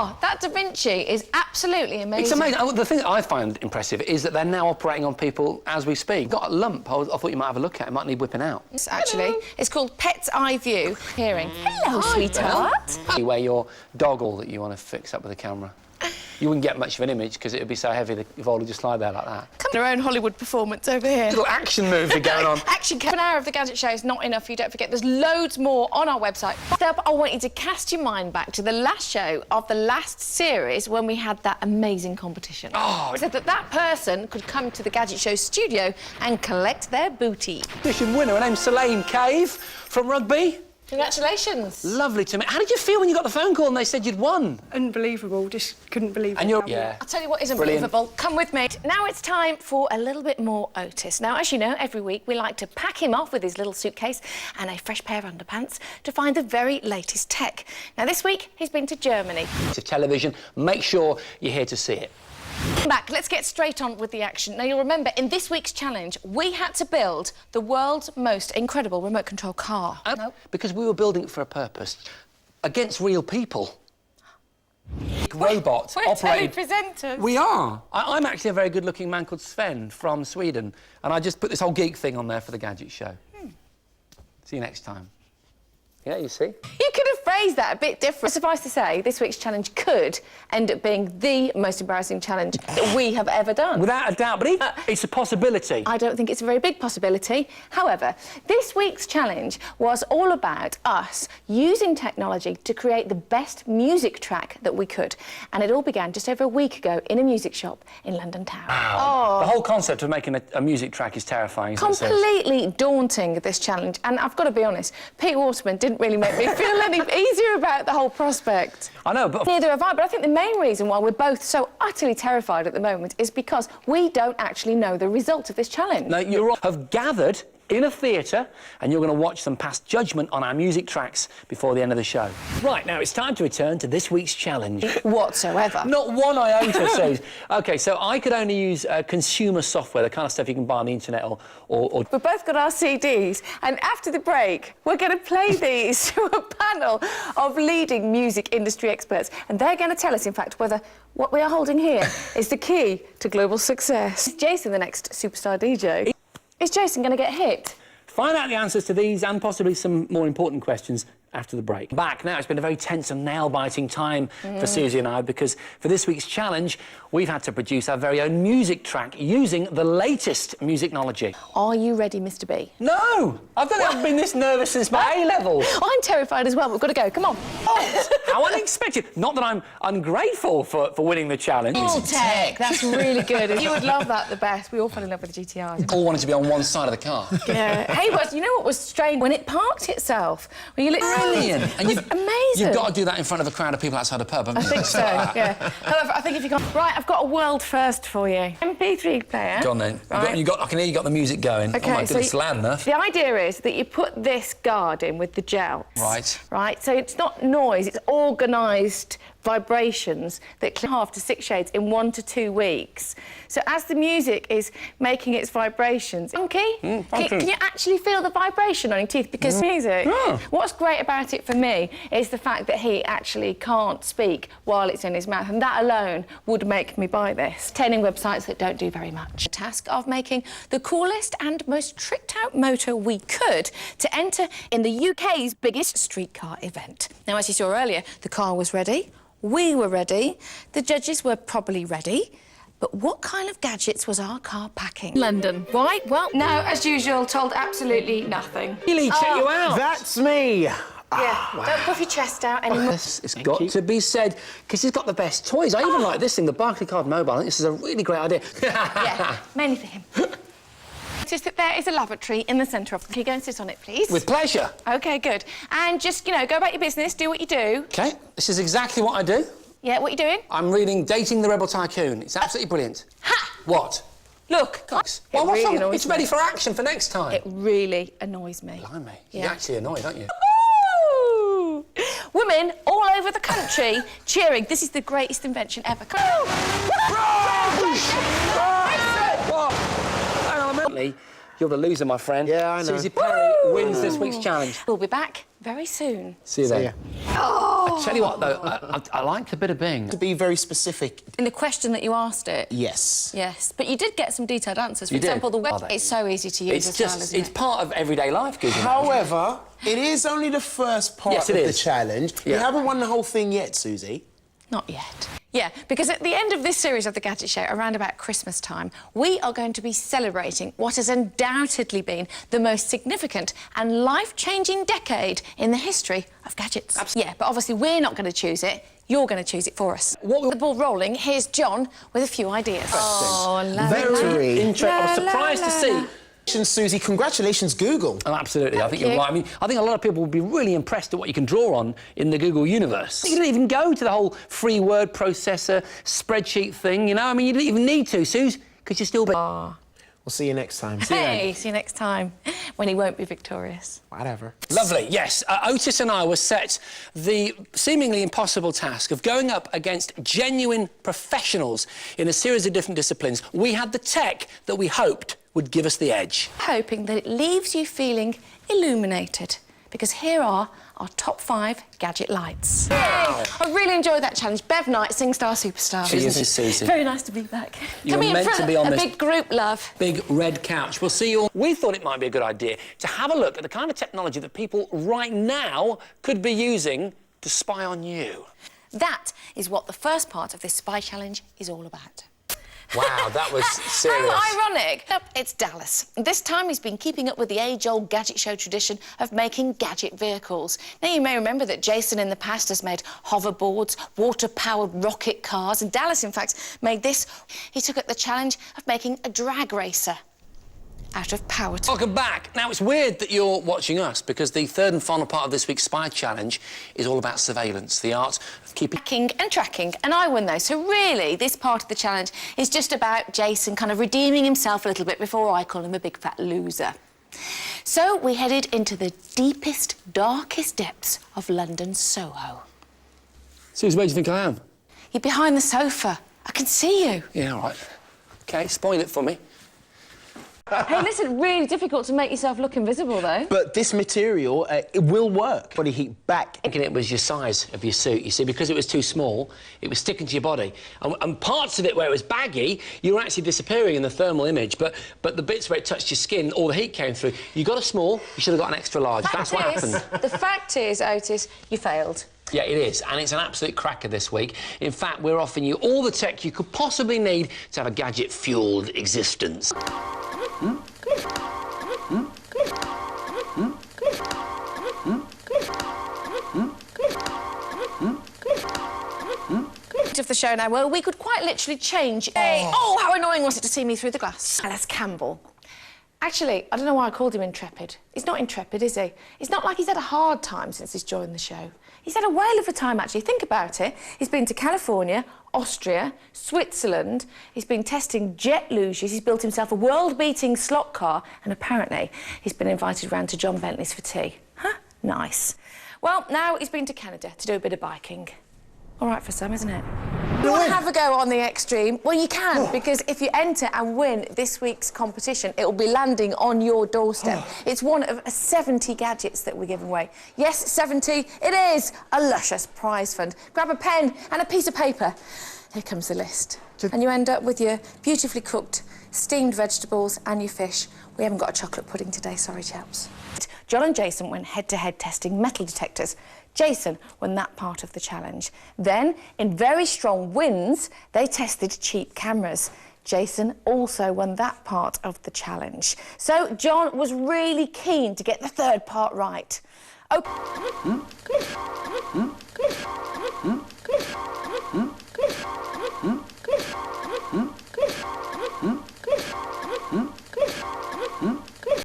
Oh, that Da Vinci is absolutely amazing. It's amazing. Oh, the thing that I find impressive is that they're now operating on people as we speak. Got a lump. I thought you might have a look at it. Might need whipping out. Actually, it's called Pet's Eye View. Hearing. Hello, sweetheart. You wear your doggle that you want to fix up with a camera. You wouldn't get much of an image because it would be so heavy that your volley would just slide there like that. Their own Hollywood performance over here. Little action moves are going on. Action. An hour of the Gadget Show is not enough for you. Don't forget, there's loads more on our website. First up, I want you to cast your mind back to the last show of the last series when we had that amazing competition. Oh, so that person could come to the Gadget Show studio and collect their booty. Competition winner. Her name's Selene Cave from Rugby. Congratulations. Lovely to meet. How did you feel when you got the phone call and they said you'd won? Unbelievable, just couldn't believe it. And you're... Yeah. I'll tell you what isn't Brilliant. believable. Come with me. Now it's time for a little bit more Otis. Now, as you know, every week we like to pack him off with his little suitcase and a fresh pair of underpants to find the very latest tech. Now, this week, he's been to Germany. To television, make sure you're here to see it. Back, let's get straight on with the action. Now, you'll remember, in this week's challenge, we had to build the world's most incredible remote control car. Because we were building it for a purpose. Against real people. Robots We're operated... presenters. We are. I'm actually a very good-looking man called Sven from Sweden, and I just put this whole geek thing on there for the Gadget Show. See you next time. Yeah, you see? You could have phrased that a bit different. Suffice to say, this week's challenge could end up being the most embarrassing challenge that we have ever done. Without a doubt, but it's a possibility. I don't think it's a very big possibility. However, this week's challenge was all about us using technology to create the best music track that we could. And it all began just over a week ago in a music shop in London Town. Wow. The whole concept of making a music track is terrifying. Completely daunting, this challenge. And I've got to be honest, Pete Waterman didn't really make me feel any easier about the whole prospect. I know, but... Neither have I, but I think the main reason why we're both so utterly terrified at the moment is because we don't actually know the result of this challenge. No, you have gathered in a theatre and you're going to watch them pass judgment on our music tracks before the end of the show. Right, now it's time to return to this week's challenge. Whatsoever. Not one iota, Suze. OK, so I could only use consumer software, the kind of stuff you can buy on the internet or... We've both got our CDs, and after the break, we're going to play these to a panel of leading music industry experts, and they're going to tell us, in fact, whether what we are holding here is the key to global success. Is Jason the next superstar DJ? Is Jason going to get hit? Find out the answers to these and possibly some more important questions after the break. Back now, it's been a very tense and nail-biting time for Susie and I, because for this week's challenge, we've had to produce our very own music track using the latest musicnology. Are you ready, Mr. B? No! I don't think I've been this nervous since my A-levels. I'm terrified as well. We've got to go. Come on. Oh, how unexpected. Not that I'm ungrateful for winning the challenge. All tech. That's really good. You would love that the best. We all fell in love with the GTRs. All wanted to be on one side of the car. Yeah. Hey, but you know what was strange? When it parked itself. When you looked... Brilliant. And amazing. You've got to do that in front of a crowd of people outside a pub, haven't you? I think so, yeah. However, I think if you got... Right, I've got a world first for you. MP3 player. Go on, then. Right. I can hear you got the music going. OK, oh, my goodness, loud enough. The idea is that you put this guard in with the gels. Right. Right, so it's not noise, it's organised vibrations that clear 1/2 to 6 shades in 1 to 2 weeks. So as the music is making its vibrations... Funky? Can you actually feel the vibration on your teeth? Because music... What's great about it for me is the fact that he actually can't speak while it's in his mouth, and that alone would make me buy this. 10 websites that don't do very much. The task of making the coolest and most tricked-out motor we could to enter in the UK's biggest streetcar event. Now, as you saw earlier, the car was ready, we were ready, the judges were probably ready, but what kind of gadgets was our car packing? London. Right, well, now, as usual, told absolutely nothing. Really check you out. That's me. Yeah, don't puff your chest out anymore. It's got to be said, because he's got the best toys. I even like this thing, the Barclaycard Mobile. I think this is a really great idea. Yeah, mainly for him. Just that there is a lavatory in the centre of... Can you go and sit on it, please? With pleasure. OK, good. And just, you know, go about your business, do what you do. OK, this is exactly what I do. Yeah, what are you doing? I'm reading Dating the Rebel Tycoon. It's absolutely brilliant. Ha! What? Look. Guys, It what's really wrong? annoys It's me. ready for action for next time. It really annoys me. Blimey. Yeah. You're actually annoyed, aren't you? Ooh. Women all over the country cheering. This is the greatest invention ever. Come on. Hang on a minute. You're the loser, my friend. Yeah, I know. Suzi Perry wins this week's challenge. We'll be back very soon. See you then. Oh! I tell you what, though, I like the bit of Bing. To be very specific. In the question that you asked it? Yes. Yes, but you did get some detailed answers. For You did? example, the Are web. they? It's so easy to use as well, isn't It's it? part of everyday life, Google. However, it is only the first part Yes, of it the is. challenge. Yeah. You haven't won the whole thing yet, Susie. Not yet. Yeah, because at the end of this series of The Gadget Show, around about Christmas time, we are going to be celebrating what has undoubtedly been the most significant and life-changing decade in the history of gadgets. Yeah, but obviously we're not going to choose it. You're going to choose it for us. The ball rolling, here's John with a few ideas. Oh, Very interesting. I was surprised to see. Susie, congratulations, Google. Oh, absolutely. I think you're you. right. I mean, I think a lot of people would be really impressed at what you can draw on in the Google universe. You didn't even go to the whole free word processor spreadsheet thing, you know? I mean, you didn't even need to, Suze, because you're still... We'll see you next time. Hey, see you next time, when he won't be victorious. Whatever. Lovely, yes. Otis and I were set the seemingly impossible task of going up against genuine professionals in a series of different disciplines. We had the tech that we hoped would give us the edge. Hoping that it leaves you feeling illuminated, because here are our top 5 gadget lights. Wow. I really enjoyed that challenge. Bev Knight, SingStar Superstar. Isn't she, Susie? Very nice to be back. You Come were in meant for to be on a this big group, love. big red couch. We'll see you all. We thought it might be a good idea to have a look at the kind of technology that people right now could be using to spy on you. That is what the first part of this spy challenge is all about. Wow, that was serious. How ironic. It's Dallas. This time he's been keeping up with the age-old gadget show tradition of making gadget vehicles. Now, you may remember that Jason in the past has made hoverboards, water-powered rocket cars, and Dallas, in fact, made this. He took up the challenge of making a drag racer out of power tools. Welcome back. Now, it's weird that you're watching us because the third and final part of this week's Spy Challenge is all about surveillance, the art of keeping... Tracking, and I won, though. So, really, this part of the challenge is just about Jason kind of redeeming himself a little bit before I call him a big fat loser. So, we headed into the deepest, darkest depths of London's Soho. Suze, where do you think I am? You're behind the sofa. I can see you. Yeah, all right. OK, spoil it for me. Hey, listen, really difficult to make yourself look invisible, though. But this material, it will work. Body heat back. Thinking it was your size of your suit, you see, because it was too small, it was sticking to your body. And parts of it where it was baggy, you were actually disappearing in the thermal image, but the bits where it touched your skin, all the heat came through. You got a small, you should have got an extra large. That's what happened. The fact is, Otis, you failed. Yeah, it is, and it's an absolute cracker this week. In fact, we're offering you all the tech you could possibly need to have a gadget-fuelled existence. Of the show now, well, we could quite literally change. Oh, how annoying was it to see me through the glass? Alice Campbell. Actually, I don't know why I called him intrepid. He's not intrepid, is he? It's not like he's had a hard time since he's joined the show. He's had a whale of a time, actually. Think about it. He's been to California, Austria, Switzerland. He's been testing jet luges. He's built himself a world-beating slot car. And apparently, he's been invited round to John Bentley's for tea. Huh? Nice. Well, now he's been to Canada to do a bit of biking. All right for some, isn't it? You want to have a go on the extreme? Well, you can, because if you enter and win this week's competition, it will be landing on your doorstep. It's one of 70 gadgets that we're giving away. Yes, 70. It is a luscious prize fund. Grab a pen and a piece of paper. Here comes the list. And you end up with your beautifully cooked steamed vegetables and your fish. We haven't got a chocolate pudding today, sorry, chaps. John and Jason went head-to-head testing metal detectors. Jason won that part of the challenge. Then, in very strong winds, they tested cheap cameras. Jason also won that part of the challenge. So John was really keen to get the third part right. Oh.